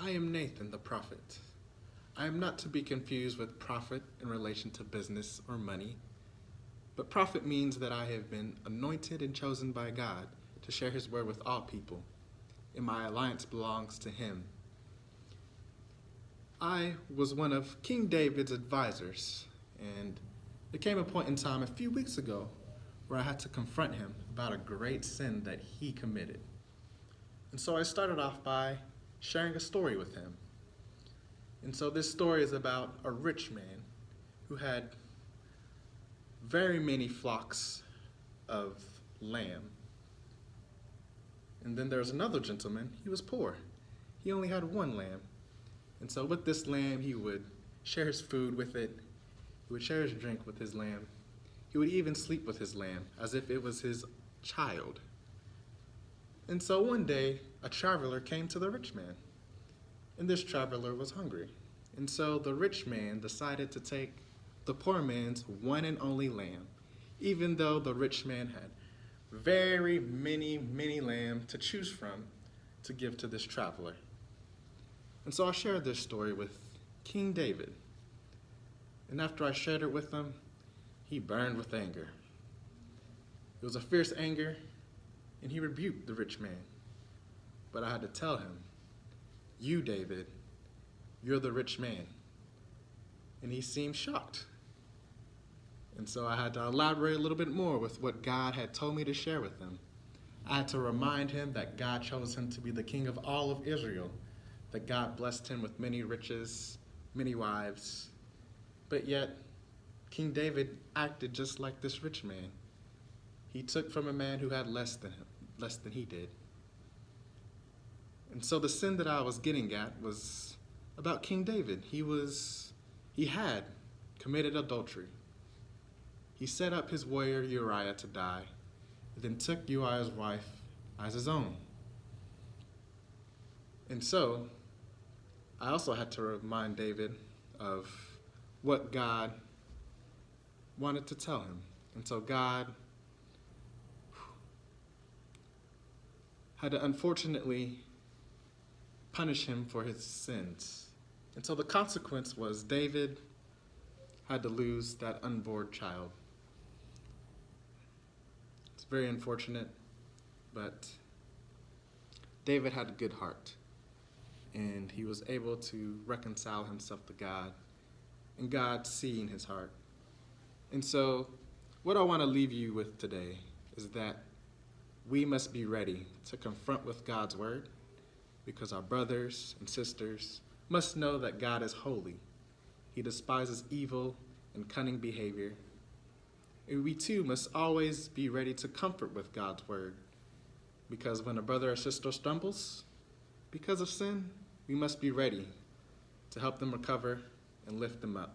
I am Nathan the prophet. I am not to be confused with prophet in relation to business or money, but prophet means that I have been anointed and chosen by God to share his word with all people, and my alliance belongs to him. I was one of King David's advisors, and there came a point in time a few weeks ago where I had to confront him about a great sin that he committed. And so I started off by sharing a story with him. And so this story is about a rich man who had very many flocks of lamb. And then there's another gentleman, he was poor. He only had one lamb. And so with this lamb, he would share his food with it. He would share his drink with his lamb. He would even sleep with his lamb as if it was his child. And so one day, a traveler came to the rich man. And this traveler was hungry. And so the rich man decided to take the poor man's one and only lamb, even though the rich man had very many lamb to choose from to give to this traveler. And so I shared this story with King David. And after I shared it with him, he burned with anger. It was a fierce anger, and he rebuked the rich man. But I had to tell him, "You, David, you're the rich man." And he seemed shocked. And so I had to elaborate a little bit more with what God had told me to share with him. I had to remind him that God chose him to be the king of all of Israel, that God blessed him with many riches, many wives. But yet, King David acted just like this rich man. He took from a man who had less than he did. And so the sin that I was getting at was about King David. He had committed adultery. He set up his warrior Uriah to die, and then took Uriah's wife as his own. And so, I also had to remind David of what God wanted to tell him. And so God had to unfortunately punish him for his sins. And so the consequence was David had to lose that unborn child. It's very unfortunate, but David had a good heart, and he was able to reconcile himself to God, and God seeing his heart. And so what I want to leave you with today is that we must be ready to confront with God's word, because our brothers and sisters must know that God is holy. He despises evil and cunning behavior. And we too must always be ready to comfort with God's word, because when a brother or sister stumbles because of sin, we must be ready to help them recover and lift them up.